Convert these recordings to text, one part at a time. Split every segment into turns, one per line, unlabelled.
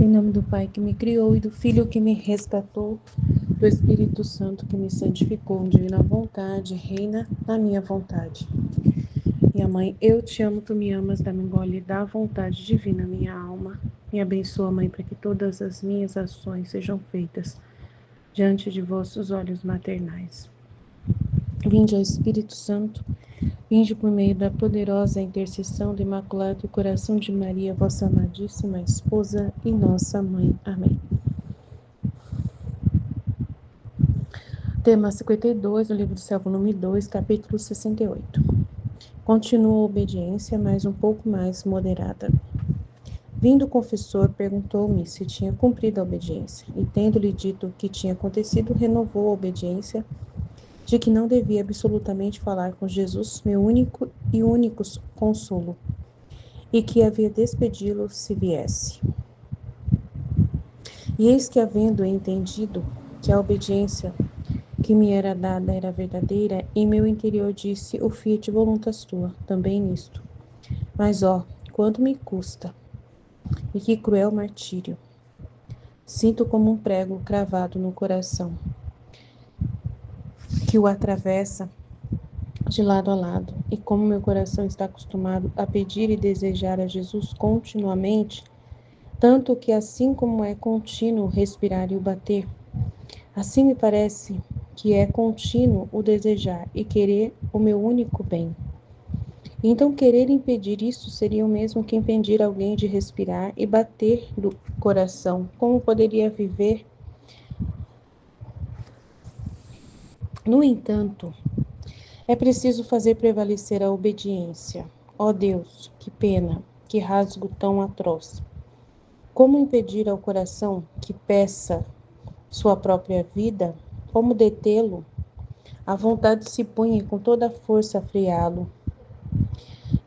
Em nome do Pai que me criou e do Filho que me resgatou, do Espírito Santo que me santificou, divina vontade, reina na minha vontade. Minha mãe, eu te amo, tu me amas, dá-me um gole da vontade divina, minha alma. Me abençoa, Mãe, para que todas as minhas ações sejam feitas diante de vossos olhos maternais. Vinde, ó Espírito Santo, vinde por meio da poderosa intercessão do Imaculado Coração de Maria, vossa amadíssima esposa e nossa mãe. Amém. Tema 52, do livro do Céu, volume 2, capítulo 68. Continua a obediência, mas um pouco mais moderada. Vindo o confessor, perguntou-me se tinha cumprido a obediência, e tendo-lhe dito o que tinha acontecido, renovou a obediência, de que não devia absolutamente falar com Jesus, meu único consolo, e que havia despedi-lo se viesse. E eis que, havendo entendido que a obediência que me era dada era verdadeira, em meu interior disse, o fiat voluntas tua, também nisto. Mas, ó, quanto me custa, e que cruel martírio. Sinto como um prego cravado no coração, que o atravessa de lado a lado, e como meu coração está acostumado a pedir e desejar a Jesus continuamente, tanto que assim como é contínuo respirar e o bater, assim me parece que é contínuo o desejar e querer o meu único bem. Então, querer impedir isso seria o mesmo que impedir alguém de respirar e bater do coração. Como poderia viver? No entanto, é preciso fazer prevalecer a obediência. Ó Deus, que pena, que rasgo tão atroz. Como impedir ao coração que peça sua própria vida? Como detê-lo? A vontade se punha com toda a força a freá-lo.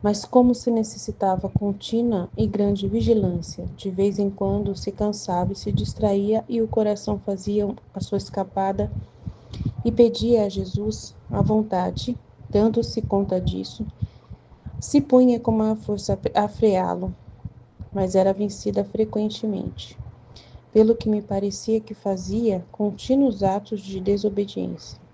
Mas como se necessitava contínua e grande vigilância, de vez em quando se cansava e se distraía e o coração fazia a sua escapada e pedia a Jesus a vontade, dando-se conta disso, se punha com uma força a freá-lo, mas era vencida frequentemente, pelo que me parecia que fazia contínuos atos de desobediência.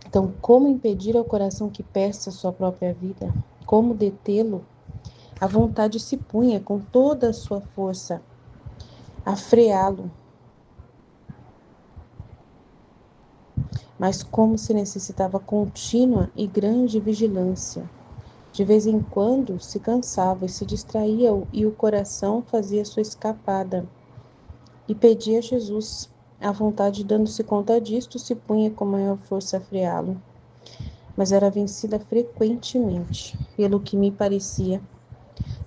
Então, como impedir ao coração que peça sua própria vida? Como detê-lo? A vontade se punha com toda a sua força a freá-lo, mas como se necessitava contínua e grande vigilância. De vez em quando se cansava e se distraía e o coração fazia sua escapada e pedia a Jesus. A vontade, dando-se conta disto, se punha com maior força a freá-lo, mas era vencida frequentemente, pelo que me parecia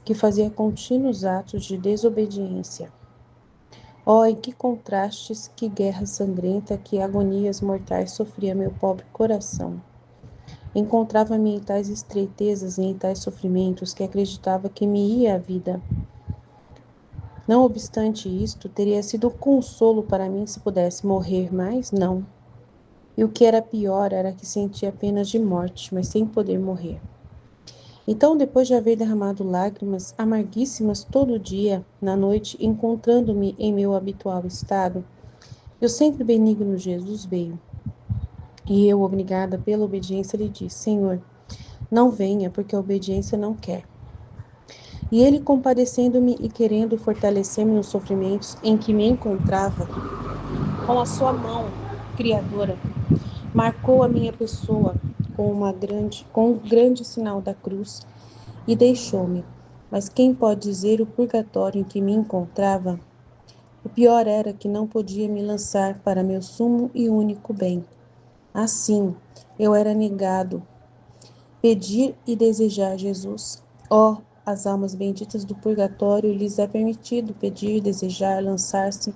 que fazia contínuos atos de desobediência. Oh, em que contrastes, que guerra sangrenta, que agonias mortais sofria meu pobre coração. Encontrava-me em tais estreitezas e em tais sofrimentos que acreditava que me ia a vida. Não obstante isto, teria sido consolo para mim se pudesse morrer, mas não. E o que era pior era que sentia penas de morte, mas sem poder morrer. Então, depois de haver derramado lágrimas amarguíssimas todo dia, na noite, encontrando-me em meu habitual estado, o sempre benigno Jesus veio. E eu, obrigada pela obediência, lhe disse, Senhor, não venha, porque a obediência não quer. E ele, compadecendo-me e querendo fortalecer-me nos sofrimentos em que me encontrava, com a sua mão criadora, marcou a minha pessoa com um grande sinal da cruz e deixou-me. Mas quem pode dizer o purgatório em que me encontrava? O pior era que não podia me lançar para meu sumo e único bem. Assim, eu era negado pedir e desejar Jesus. Ó, as almas benditas do purgatório lhes é permitido pedir, desejar, lançar-se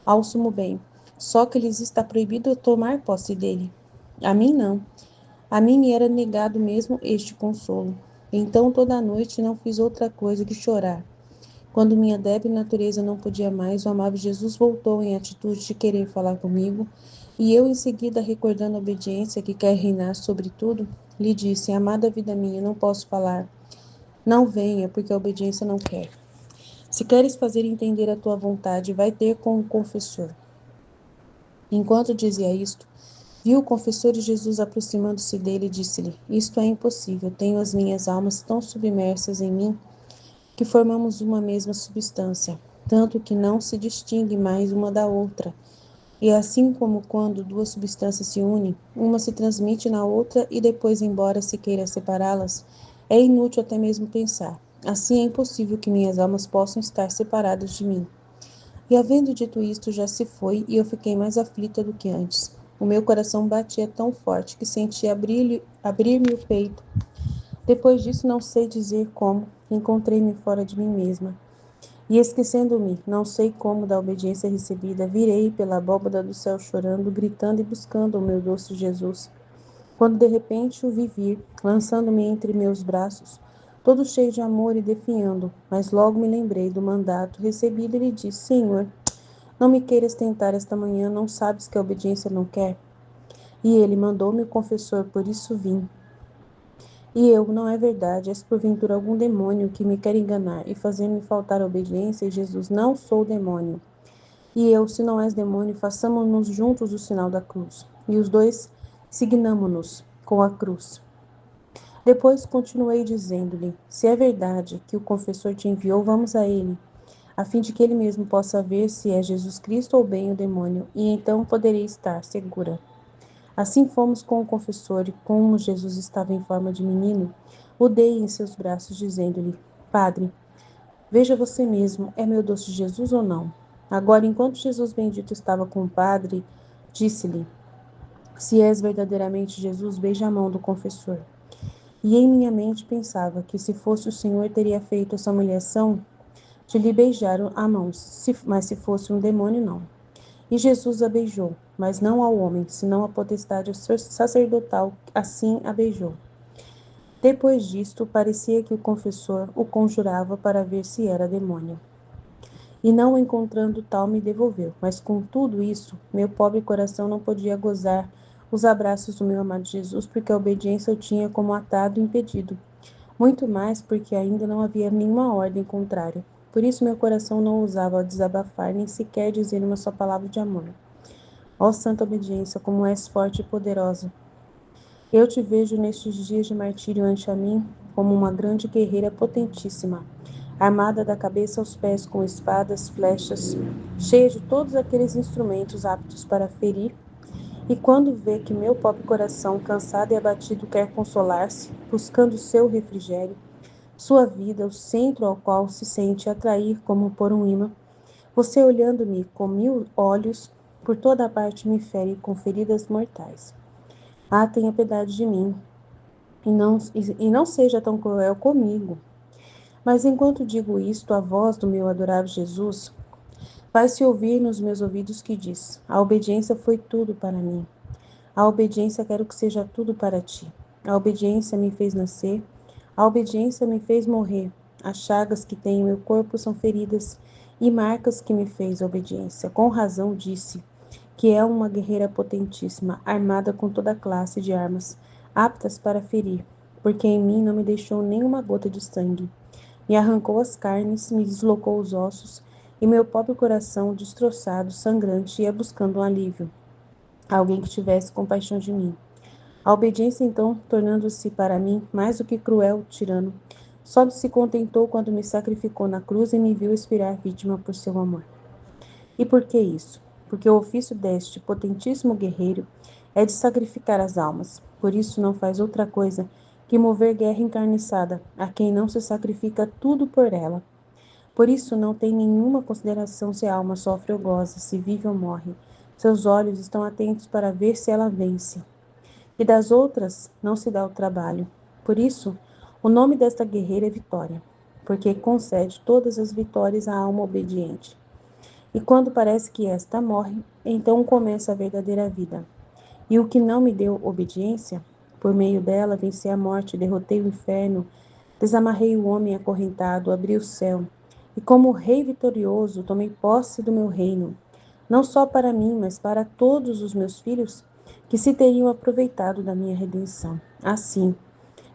ao sumo bem. Só que lhes está proibido tomar posse dele. A mim não. A mim me era negado mesmo este consolo. Então toda a noite não fiz outra coisa que chorar. Quando minha débil natureza não podia mais, o amável Jesus voltou em atitude de querer falar comigo, e eu, em seguida, recordando a obediência que quer reinar sobre tudo, lhe disse, amada vida minha, não posso falar. Não venha, porque a obediência não quer. Se queres fazer entender a tua vontade, vai ter com o confessor. Enquanto dizia isto, viu o confessor e Jesus aproximando-se dele e disse-lhe: Isto é impossível, tenho as minhas almas tão submersas em mim que formamos uma mesma substância, tanto que não se distingue mais uma da outra. E assim como quando duas substâncias se unem, uma se transmite na outra e depois, embora se queira separá-las, é inútil até mesmo pensar. Assim é impossível que minhas almas possam estar separadas de mim. E havendo dito isto, já se foi, e eu fiquei mais aflita do que antes. O meu coração batia tão forte que sentia abrir-me o peito. Depois disso, não sei dizer como, encontrei-me fora de mim mesma. E esquecendo-me, não sei como, da obediência recebida, virei pela abóbada do céu chorando, gritando e buscando o meu doce Jesus. Quando de repente o vi vir, lançando-me entre meus braços, todo cheio de amor e definhando, mas logo me lembrei do mandato recebido e lhe disse: Senhor, não me queiras tentar esta manhã, não sabes que a obediência não quer? E ele mandou-me o confessor, por isso vim. E eu, não é verdade, és porventura algum demônio que me quer enganar e fazer-me faltar a obediência? E Jesus, não sou demônio. E eu, se não és demônio, façamos-nos juntos o sinal da cruz. E os dois signamo-nos com a cruz. Depois continuei dizendo-lhe: Se é verdade que o confessor te enviou, vamos a ele, a fim de que ele mesmo possa ver se é Jesus Cristo ou bem o demônio, e então poderei estar segura. Assim fomos com o confessor, e como Jesus estava em forma de menino, o dei em seus braços, dizendo-lhe: Padre, veja você mesmo, é meu doce Jesus ou não? Agora, enquanto Jesus bendito estava com o padre, disse-lhe: Se és verdadeiramente Jesus, beija a mão do confessor. E em minha mente pensava que se fosse o Senhor teria feito essa humilhação de lhe beijar a mão, mas se fosse um demônio, não. E Jesus a beijou, mas não ao homem, senão a potestade sacerdotal, assim a beijou. Depois disto, parecia que o confessor o conjurava para ver se era demônio. E não encontrando tal, me devolveu. Mas com tudo isso, meu pobre coração não podia gozar os abraços do meu amado Jesus, porque a obediência eu tinha como atado e impedido. Muito mais porque ainda não havia nenhuma ordem contrária. Por isso meu coração não ousava desabafar, nem sequer dizer uma só palavra de amor. Ó santa obediência, como és forte e poderosa! Eu te vejo nestes dias de martírio ante a mim como uma grande guerreira potentíssima, armada da cabeça aos pés com espadas, flechas, cheia de todos aqueles instrumentos aptos para ferir, e quando vê que meu pobre coração, cansado e abatido, quer consolar-se, buscando seu refrigério, sua vida, o centro ao qual se sente atrair como por um imã, você olhando-me com 1000 olhos, por toda a parte me fere com feridas mortais. Ah, tenha piedade de mim, e não seja tão cruel comigo. Mas enquanto digo isto, a voz do meu adorável Jesus faz-se ouvir nos meus ouvidos que diz: A obediência foi tudo para mim. A obediência quero que seja tudo para ti. A obediência me fez nascer, a obediência me fez morrer. As chagas que tem em meu corpo são feridas e marcas que me fez a obediência. Com razão disse que é uma guerreira potentíssima, armada com toda classe de armas, aptas para ferir, porque em mim não me deixou nenhuma gota de sangue. Me arrancou as carnes, me deslocou os ossos, e meu pobre coração, destroçado, sangrante, ia buscando um alívio, alguém que tivesse compaixão de mim. A obediência, então, tornando-se para mim mais do que cruel tirano, só se contentou quando me sacrificou na cruz e me viu expirar vítima por seu amor. E por que isso? Porque o ofício deste potentíssimo guerreiro é de sacrificar as almas. Por isso não faz outra coisa que mover guerra encarniçada, a quem não se sacrifica tudo por ela. Por isso não tem nenhuma consideração se a alma sofre ou goza, se vive ou morre. Seus olhos estão atentos para ver se ela vence. E das outras não se dá o trabalho. Por isso, o nome desta guerreira é Vitória, porque concede todas as vitórias à alma obediente. E quando parece que esta morre, então começa a verdadeira vida. E o que não me deu obediência, por meio dela venci a morte, derrotei o inferno, desamarrei o homem acorrentado, abri o céu, e como rei vitorioso tomei posse do meu reino, não só para mim, mas para todos os meus filhos que se teriam aproveitado da minha redenção. Assim,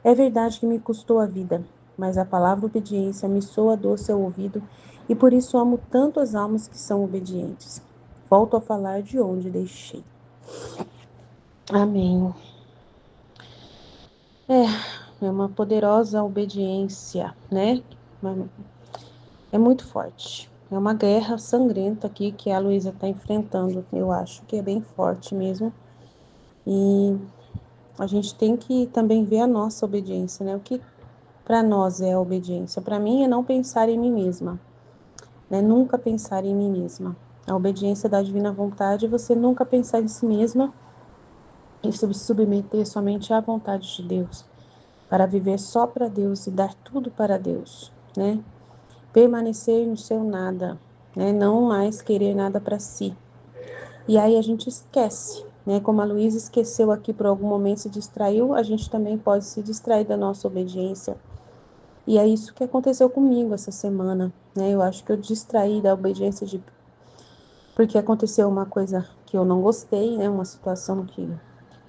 é verdade que me custou a vida, mas a palavra obediência me soa doce ao ouvido, e por isso amo tanto as almas que são obedientes. Volto a falar de onde deixei. Amém. É uma poderosa obediência, né? É muito forte. É uma guerra sangrenta aqui que a Luísa está enfrentando. Eu acho que é bem forte mesmo. E a gente tem que também ver a nossa obediência, né? O que para nós é a obediência? Para mim é não pensar em mim mesma, né? Nunca pensar em mim mesma. A obediência da divina vontade é você nunca pensar em si mesma e se submeter somente à vontade de Deus, para viver só para Deus e dar tudo para Deus, né? Permanecer no seu nada, né? Não mais querer nada para si. E aí a gente esquece, né? Como a Luísa esqueceu aqui por algum momento, se distraiu, a gente também pode se distrair da nossa obediência. E é isso que aconteceu comigo essa semana, né? Eu acho que eu distraí da obediência porque aconteceu uma coisa que eu não gostei, né? Uma situação que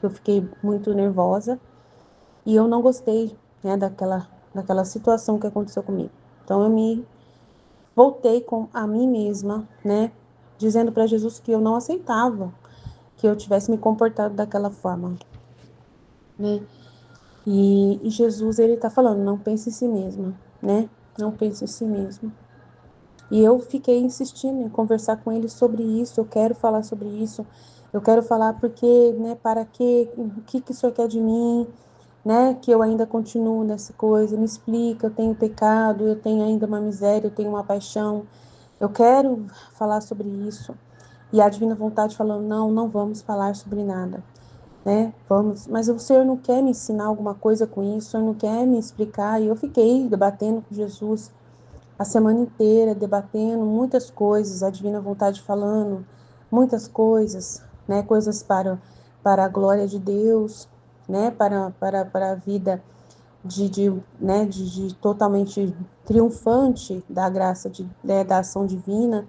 eu fiquei muito nervosa e eu não gostei, né? Daquela situação que aconteceu comigo. Então eu me voltei com a mim mesma, né? Dizendo para Jesus que eu não aceitava que eu tivesse me comportado daquela forma, né? E Jesus, ele tá falando, não pense em si mesma, né? Não pense em si mesma. E eu fiquei insistindo em conversar com ele sobre isso, eu quero falar sobre isso, eu quero falar porque, né, para quê, o que o senhor quer de mim, né, que eu ainda continuo nessa coisa, me explica, eu tenho pecado, eu tenho ainda uma miséria, eu tenho uma paixão, eu quero falar sobre isso. E a divina vontade falando, não, não vamos falar sobre nada, né, vamos, mas o senhor não quer me ensinar alguma coisa com isso, o senhor não quer me explicar, e eu fiquei debatendo com Jesus, a semana inteira debatendo muitas coisas, a divina vontade falando muitas coisas, né, coisas para a glória de Deus, né, para a vida de totalmente triunfante da graça, né, da ação divina.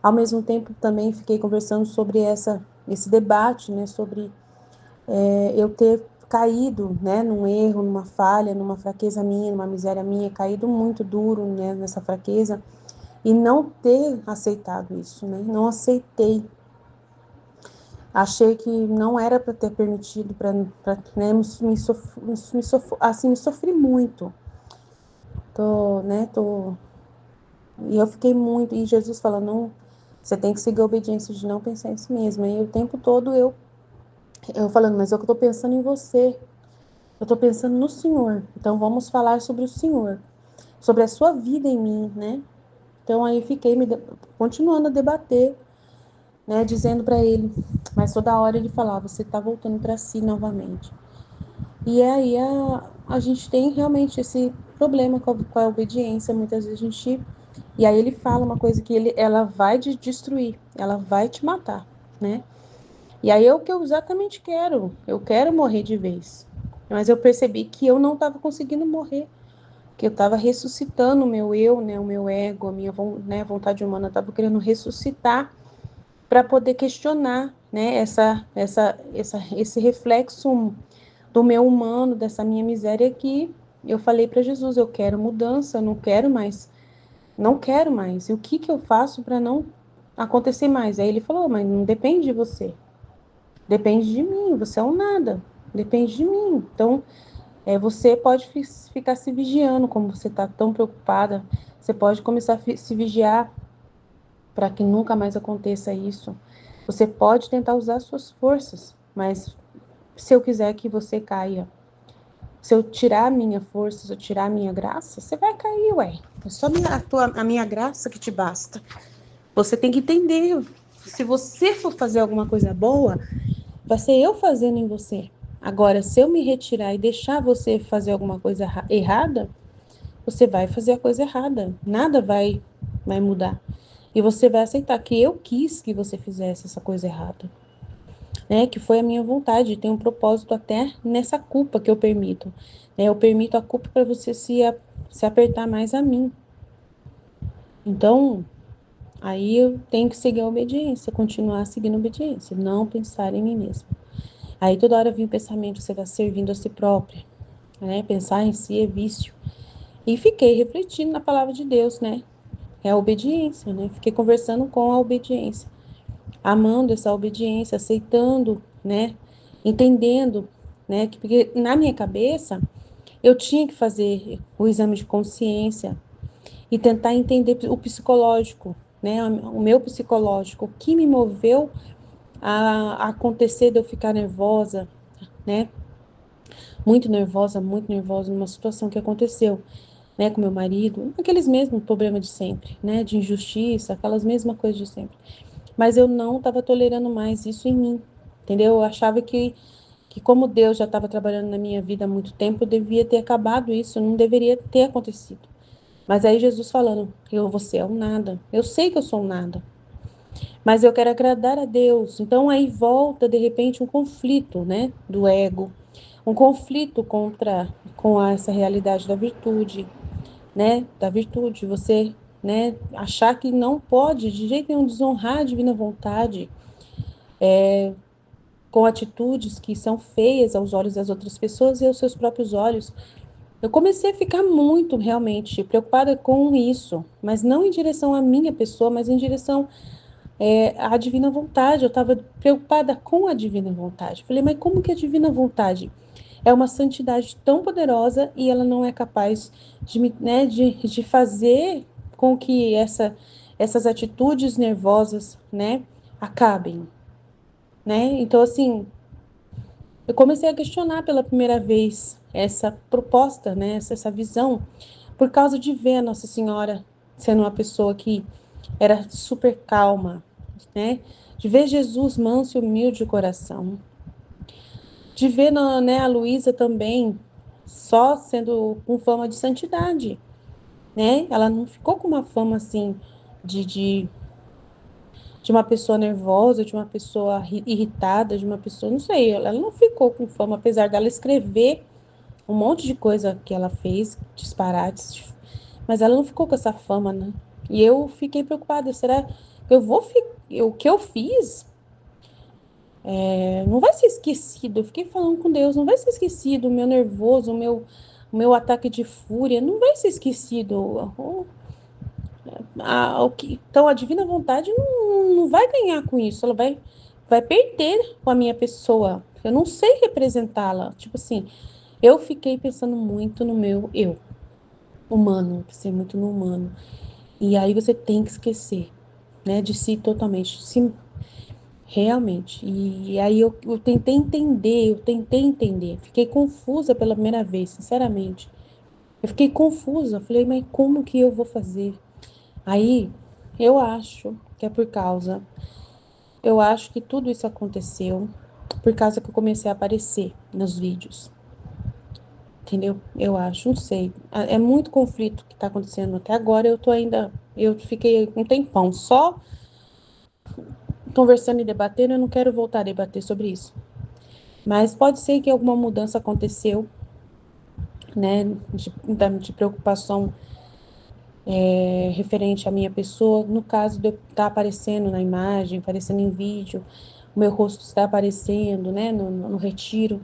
Ao mesmo tempo também fiquei conversando sobre esse debate, né, sobre eu ter caído, né, num erro, numa falha, numa fraqueza minha, numa miséria minha, caído muito duro, né, nessa fraqueza, e não ter aceitado isso, né, não aceitei. Achei que não era para ter permitido, né, me sofri muito. E eu fiquei muito, e Jesus falando, não, você tem que seguir a obediência de não pensar em si mesma. E o tempo todo eu falando, mas eu tô pensando em você. Eu tô pensando no Senhor. Então vamos falar sobre o Senhor, sobre a sua vida em mim, né? Então aí fiquei continuando a debater, né, dizendo para ele, mas toda hora ele falava, você tá voltando para si novamente. E aí a gente tem realmente esse problema com a obediência, muitas vezes a gente. E aí ele fala uma coisa que ela vai te destruir, ela vai te matar, né? E aí é o que eu exatamente quero, eu quero morrer de vez. Mas eu percebi que eu não estava conseguindo morrer, que eu estava ressuscitando o meu eu, né, o meu ego, a minha, né, vontade humana, eu estava querendo ressuscitar para poder questionar, né, esse reflexo do meu humano, dessa minha miséria que eu falei para Jesus, eu quero mudança, eu não quero mais, não quero mais. E o que eu faço para não acontecer mais? Aí ele falou, mas não depende de você, depende de mim, você é um nada, depende de mim. Então, você pode ficar se vigiando, como você está tão preocupada, você pode começar a se vigiar para que nunca mais aconteça isso. Você pode tentar usar suas forças, mas se eu quiser que você caia, se eu tirar a minha força, se eu tirar a minha graça, você vai cair, ué. É só a minha graça que te basta. Você tem que entender. Se você for fazer alguma coisa boa, vai ser eu fazendo em você. Agora, se eu me retirar e deixar você fazer alguma coisa errada, você vai fazer a coisa errada. Nada vai mudar. E você vai aceitar que eu quis que você fizesse essa coisa errada, né? Que foi a minha vontade. Tem um propósito até nessa culpa que eu permito, né? Eu permito a culpa para você se apertar mais a mim. Então, aí eu tenho que seguir a obediência, continuar seguindo a obediência, não pensar em mim mesma. Aí toda hora vem o pensamento, você está servindo a si própria, né? Pensar em si é vício. E fiquei refletindo na palavra de Deus, né? É a obediência, né? Fiquei conversando com a obediência, amando essa obediência, aceitando, né? Entendendo, né? Porque na minha cabeça eu tinha que fazer o exame de consciência e tentar entender o psicológico, né? O meu psicológico, o que me moveu a acontecer de eu ficar nervosa, né? Muito nervosa numa situação que aconteceu, né, com meu marido, aqueles mesmos problemas de sempre, né, de injustiça, aquelas mesmas coisas de sempre. Mas eu não estava tolerando mais isso em mim, entendeu? Eu achava que como Deus já estava trabalhando na minha vida há muito tempo, eu devia ter acabado isso, não deveria ter acontecido. Mas aí Jesus falando, você é um nada. Eu sei que eu sou um nada, mas eu quero agradar a Deus. Então aí volta de repente um conflito, né, do ego, um conflito com essa realidade da virtude, né, da virtude, você, né, achar que não pode de jeito nenhum desonrar a divina vontade com atitudes que são feias aos olhos das outras pessoas e aos seus próprios olhos. Eu comecei a ficar muito realmente preocupada com isso, mas não em direção à minha pessoa, mas em direção à divina vontade. Eu estava preocupada com a divina vontade. Falei, mas como que a divina vontade é uma santidade tão poderosa e ela não é capaz né, de fazer com que essas atitudes nervosas, né, acabem, né? Então, assim, eu comecei a questionar pela primeira vez essa proposta, né, essa visão, por causa de ver a Nossa Senhora sendo uma pessoa que era super calma, né? De ver Jesus manso e humilde de coração, de ver, né, a Luísa também só sendo com fama de santidade, né? Ela não ficou com uma fama assim de, de, de uma pessoa nervosa, de uma pessoa irritada, de uma pessoa, não sei, ela não ficou com fama, apesar dela escrever um monte de coisa que ela fez, disparates, mas ela não ficou com essa fama, né? E eu fiquei preocupada, será que o que eu fiz não vai ser esquecido? Eu fiquei falando com Deus, não vai ser esquecido o meu nervoso, o meu ataque de fúria, não vai ser esquecido. Então, a divina vontade não vai ganhar com isso, ela vai perder com a minha pessoa. Eu não sei representá-la. Tipo assim, eu fiquei pensando muito no meu eu humano, pensei muito no humano. E aí você tem que esquecer, né, de si totalmente, se realmente. E aí eu tentei entender. Fiquei confusa pela primeira vez, sinceramente. Eu fiquei confusa, falei, mas como que eu vou fazer? Aí eu acho que é por causa. Eu acho que tudo isso aconteceu por causa que eu comecei a aparecer nos vídeos. Entendeu? Eu acho, não sei. É muito conflito que tá acontecendo até agora. Eu fiquei um tempão só conversando e debatendo. Eu não quero voltar a debater sobre isso. Mas pode ser que alguma mudança aconteceu, né, de preocupação referente à minha pessoa. No caso de eu estar aparecendo na imagem, aparecendo em vídeo, o meu rosto está aparecendo, né, no retiro.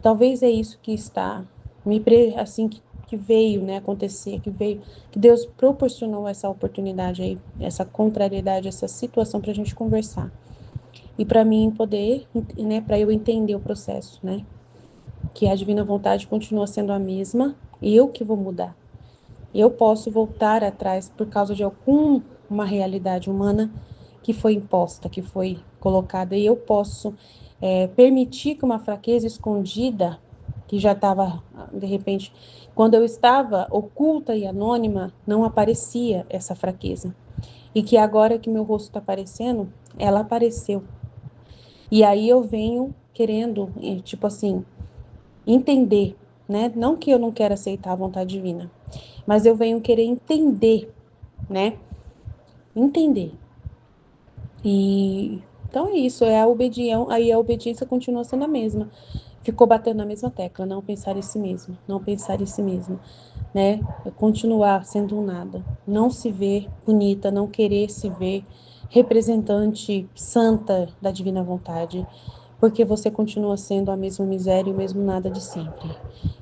Talvez é isso que está assim que veio, né, acontecer, que Deus proporcionou essa oportunidade aí, essa contrariedade, essa situação para a gente conversar e para mim poder, né, para eu entender o processo, né, que a divina vontade continua sendo a mesma, eu que vou mudar. Eu posso voltar atrás por causa de alguma realidade humana que foi imposta, que foi colocada, e eu posso permitir que uma fraqueza escondida, que já estava, de repente, quando eu estava oculta e anônima, não aparecia essa fraqueza. E que agora que meu rosto está aparecendo, ela apareceu. E aí eu venho querendo, tipo assim, entender, né? Não que eu não quero aceitar a vontade divina, mas eu venho querer entender, né? Entender. E então é isso, é a obediência, aí a obediência continua sendo a mesma. Ficou batendo na mesma tecla, não pensar em si mesmo, não pensar em si mesmo, né? É continuar sendo um nada, não se ver bonita, não querer se ver representante santa da divina vontade, porque você continua sendo a mesma miséria e o mesmo nada de sempre.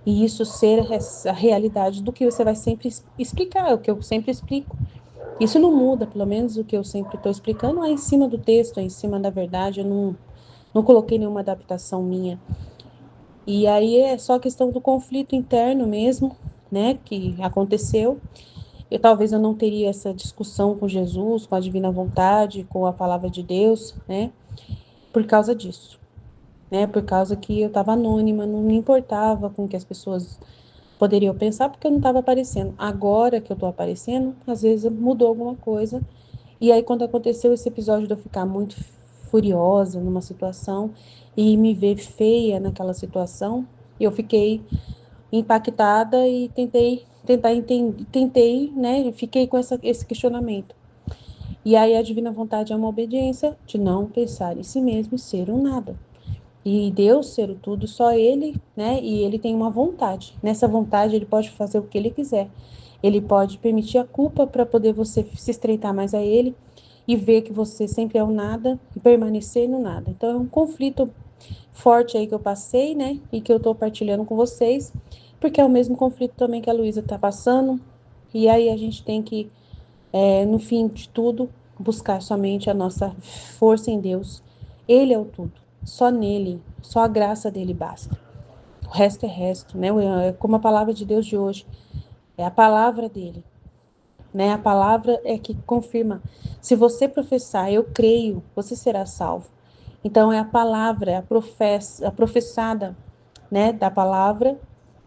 E isso ser a realidade do que você vai sempre explicar, é o que eu sempre explico. Isso não muda, pelo menos o que eu sempre estou explicando é em cima do texto, é em cima da verdade, eu não coloquei nenhuma adaptação minha. E aí é só questão do conflito interno mesmo, né, que aconteceu. Talvez eu não teria essa discussão com Jesus, com a divina vontade, com a palavra de Deus, né, por causa disso, né, por causa que eu estava anônima, não me importava com o que as pessoas poderiam pensar, porque eu não estava aparecendo. Agora que eu estou aparecendo, às vezes mudou alguma coisa. E aí, quando aconteceu esse episódio de eu ficar muito furiosa numa situação e me ver feia naquela situação, eu fiquei impactada e tentei, né? Fiquei com esse questionamento. E aí a divina vontade é uma obediência de não pensar em si mesmo e ser um nada. E Deus ser o tudo, só Ele, né? E Ele tem uma vontade. Nessa vontade Ele pode fazer o que Ele quiser. Ele pode permitir a culpa para poder você se estreitar mais a Ele e ver que você sempre é o nada e permanecer no nada. Então é um conflito forte aí que eu passei, né? E que eu tô partilhando com vocês, porque é o mesmo conflito também que a Luísa tá passando. E aí a gente tem que, no fim de tudo, buscar somente a nossa força em Deus. Ele é o tudo. Só nele, só a graça dele basta. O resto é resto, né? É como a palavra de Deus de hoje. É a palavra dele, né? A palavra é que confirma. Se você professar, eu creio, você será salvo. Então é a palavra, é a professada, né, da palavra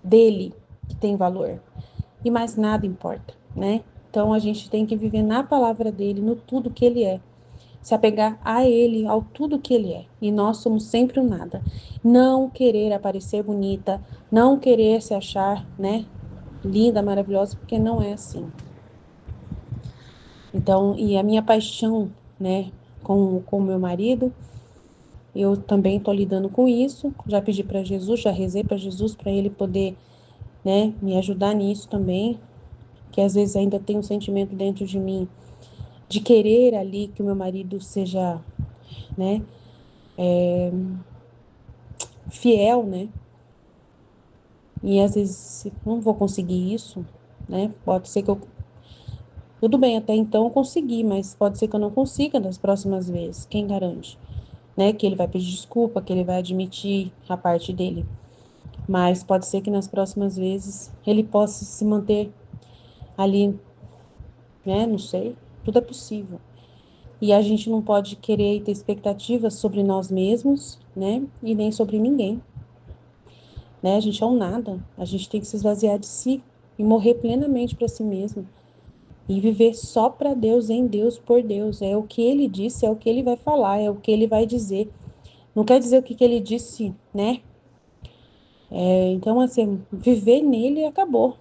dele que tem valor. E mais nada importa, né? Então a gente tem que viver na palavra dele, no tudo que ele é. Se apegar a ele, ao tudo que ele é. E nós somos sempre o nada. Não querer aparecer bonita, não querer se achar, né, linda, maravilhosa, porque não é assim. Então, e a minha paixão, né, com o meu marido, eu também estou lidando com isso. Já pedi para Jesus, já rezei para Jesus para ele poder, né, me ajudar nisso também, que às vezes ainda tem um sentimento dentro de mim de querer ali que o meu marido seja, né, fiel, né? E às vezes não vou conseguir isso, né? Pode ser que eu tudo bem, até então eu consegui, mas pode ser que eu não consiga nas próximas vezes. Quem garante? Né? Que ele vai pedir desculpa, que ele vai admitir a parte dele. Mas pode ser que nas próximas vezes ele possa se manter ali, né? Não sei. Tudo é possível. E a gente não pode querer ter expectativas sobre nós mesmos, né? E nem sobre ninguém, né? A gente é um nada. A gente tem que se esvaziar de si e morrer plenamente para si mesmo. E viver só para Deus, em Deus, por Deus. É o que ele disse, é o que ele vai falar, é o que ele vai dizer. Não quer dizer o que ele disse, né? Então, assim, viver nele acabou.